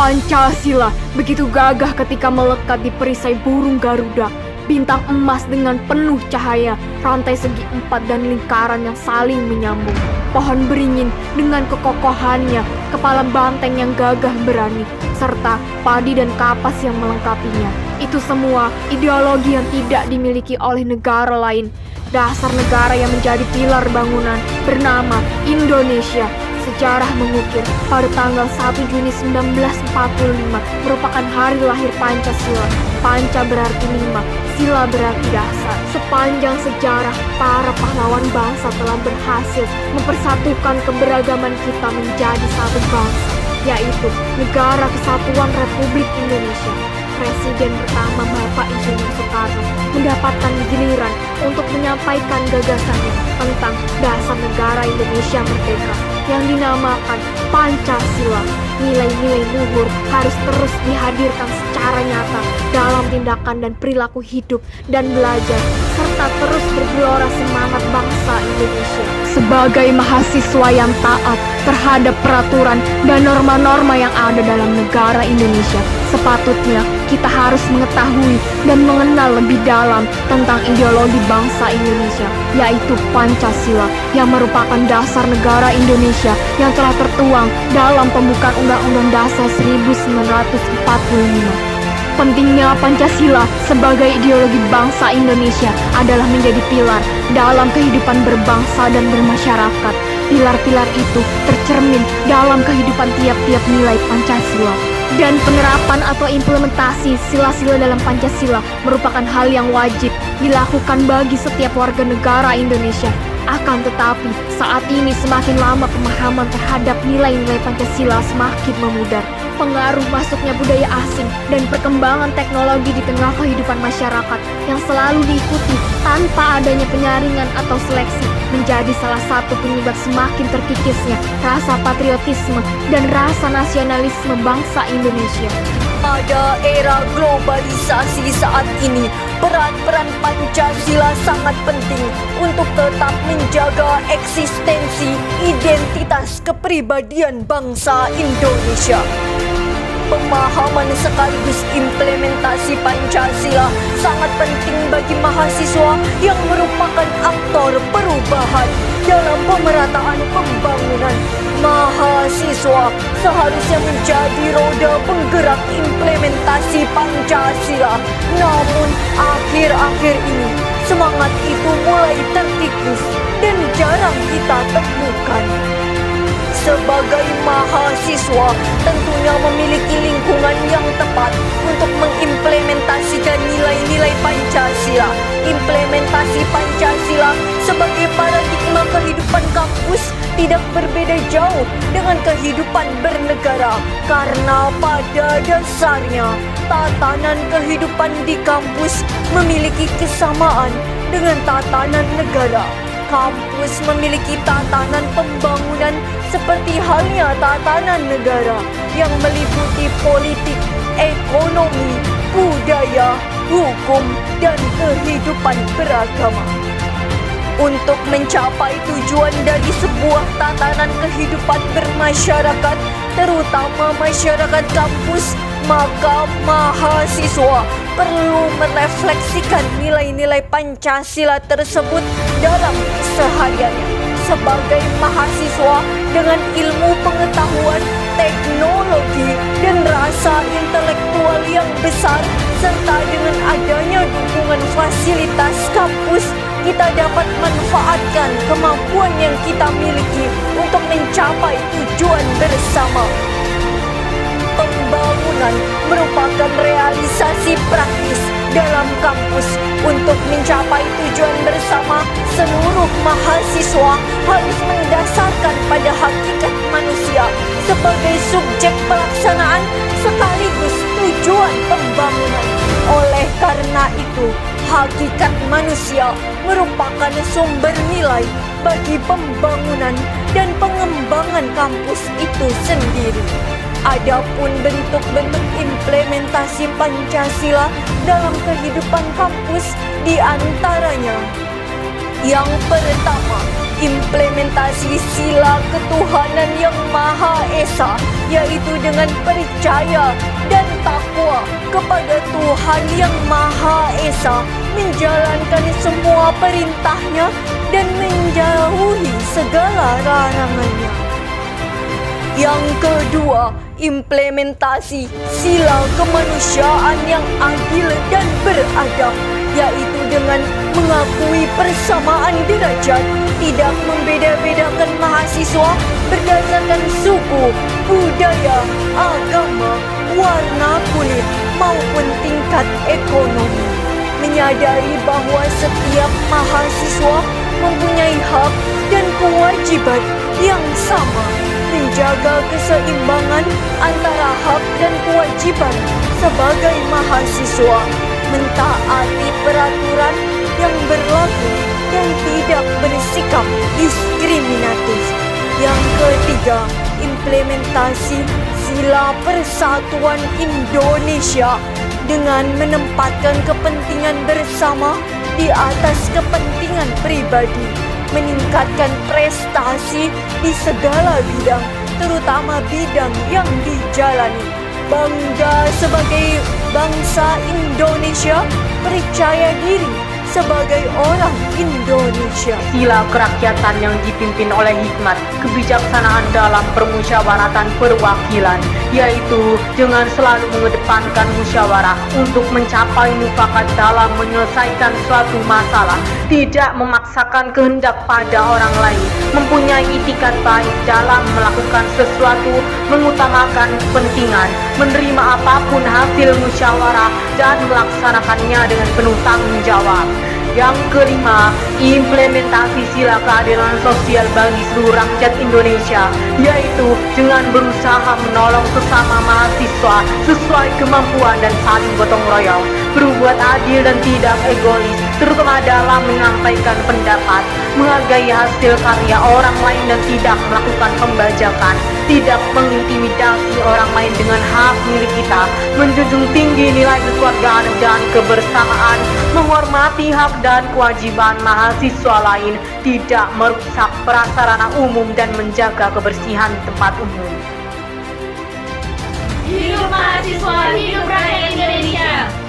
Pancasila begitu gagah ketika melekat di perisai burung Garuda. Bintang emas dengan penuh cahaya, rantai segi empat dan lingkaran yang saling menyambung. Pohon beringin dengan kekokohannya, kepala banteng yang gagah berani, serta padi dan kapas yang melengkapinya. Itu semua ideologi yang tidak dimiliki oleh negara lain. Dasar negara yang menjadi pilar bangunan bernama Indonesia. Sejarah mengukir pada tanggal 1 Juni 1945 merupakan hari lahir Pancasila. Panca berarti 5, sila berarti dasar. Sepanjang sejarah, para pahlawan bangsa telah berhasil mempersatukan keberagaman kita menjadi satu bangsa, yaitu Negara Kesatuan Republik Indonesia. Presiden pertama Bapak Insinyur Soekarno mendapatkan giliran untuk menyampaikan gagasannya tentang dasar negara Indonesia merdeka yang dinamakan Pancasila. Nilai-nilai luhur harus terus dihadirkan secara nyata dalam tindakan dan perilaku hidup dan belajar, serta terus bergelora semangat bangsa Indonesia. Sebagai mahasiswa yang taat terhadap peraturan dan norma-norma yang ada dalam negara Indonesia, sepatutnya kita harus mengetahui dan mengenal lebih dalam tentang ideologi bangsa Indonesia, yaitu Pancasila, yang merupakan dasar negara Indonesia yang telah tertuang dalam pembukaan Undang-Undang Dasar 1945. Pentingnya Pancasila sebagai ideologi bangsa Indonesia adalah menjadi pilar dalam kehidupan berbangsa dan bermasyarakat. Pilar-pilar itu tercermin dalam kehidupan tiap-tiap nilai Pancasila. Dan penerapan atau implementasi sila-sila dalam Pancasila merupakan hal yang wajib dilakukan bagi setiap warga negara Indonesia. Akan tetapi, saat ini semakin lama pemahaman terhadap nilai-nilai Pancasila semakin memudar. Pengaruh masuknya budaya asing dan perkembangan teknologi di tengah kehidupan masyarakat yang selalu diikuti tanpa adanya penyaringan atau seleksi menjadi salah satu penyebab semakin terkikisnya rasa patriotisme dan rasa nasionalisme bangsa Indonesia. Pada era globalisasi saat ini, peran-peran Pancasila sangat penting untuk tetap menjaga eksistensi identitas kepribadian bangsa Indonesia. Pemahaman sekaligus implementasi Pancasila sangat penting bagi mahasiswa yang merupakan aktor perubahan dalam pemerataan pembangunan. Mahasiswa seharusnya menjadi roda penggerak implementasi Pancasila. Namun akhir-akhir ini semangat itu mulai terkikis dan jarang kita temukan. Sebagai mahasiswa, tentunya memiliki lingkungan yang tepat untuk mengimplementasikan nilai-nilai Pancasila. Implementasi Pancasila sebagai paradigma kehidupan kampus tidak berbeda jauh dengan kehidupan bernegara, karena pada dasarnya tatanan kehidupan di kampus memiliki kesamaan dengan tatanan negara. Kampus memiliki tatanan pembangunan seperti halnya tatanan negara yang meliputi politik, ekonomi, budaya, hukum, dan kehidupan beragama. Untuk mencapai tujuan dari sebuah tatanan kehidupan bermasyarakat, terutama masyarakat kampus, maka mahasiswa perlu merefleksikan nilai-nilai Pancasila tersebut dalam kesehariannya. Sebagai mahasiswa dengan ilmu pengetahuan, teknologi, dan rasa intelektual yang besar, serta dengan adanya dukungan fasilitas kampus, kita dapat manfaatkan kemampuan yang kita miliki untuk mencapai tujuan bersama. Pembangunan merupakan realisasi praktis dalam kampus. Untuk mencapai tujuan bersama, seluruh mahasiswa harus mendasarkan pada hakikat manusia sebagai subjek pelaksanaan sekaligus tujuan pembangunan. Oleh karena itu, hakikat manusia merupakan sumber nilai bagi pembangunan dan pengembangan kampus itu sendiri. Adapun bentuk-bentuk implementasi Pancasila dalam kehidupan kampus di antaranya: yang pertama, implementasi sila ketuhanan yang Maha Esa yaitu dengan percaya dan takwa kepada Tuhan yang Maha Esa, menjalankan semua perintahnya dan menjauhi segala larangannya. Yang kedua, implementasi sila kemanusiaan yang adil dan beradab, yaitu dengan mengakui persamaan derajat, tidak membeda-bedakan mahasiswa berdasarkan suku, budaya, agama, warna kulit, maupun tingkat ekonomi. Menyadari bahwa setiap mahasiswa mempunyai hak dan kewajiban yang sama, menjaga keseimbangan antara hak dan kewajiban sebagai mahasiswa, mentaati peraturan yang berlaku dan tidak bersikap diskriminatif. Yang ketiga, implementasi sila persatuan Indonesia dengan menempatkan kepentingan bersama di atas kepentingan pribadi, meningkatkan prestasi di segala bidang, terutama bidang yang dijalani. Bangga sebagai bangsa Indonesia, percaya diri sebagai orang Indonesia. Sila kerakyatan yang dipimpin oleh hikmat kebijaksanaan dalam permusyawaratan perwakilan, yaitu dengan selalu mengedepankan musyawarah untuk mencapai mufakat dalam menyelesaikan suatu masalah, tidak memaksakan kehendak pada orang lain, mempunyai itikat baik dalam melakukan sesuatu, mengutamakan kepentingan, menerima apapun hasil musyawarah dan melaksanakannya dengan penuh tanggung jawab. Yang kelima, implementasi sila keadilan sosial bagi seluruh rakyat Indonesia, yaitu dengan berusaha menolong sesama mahasiswa sesuai kemampuan dan saling gotong royong, berbuat adil dan tidak egois, terutama dalam menyampaikan pendapat, menghargai hasil karya orang lain dan tidak melakukan pembajakan, tidak mengintimidasi orang lain dengan hak milik kita, menjunjung tinggi nilai kekeluargaan dan kebersamaan, menghormati hak dan kewajiban mahasiswa lain, tidak merusak prasarana umum dan menjaga kebersihan tempat umum. Hidup mahasiswa, hidup rakyat Indonesia.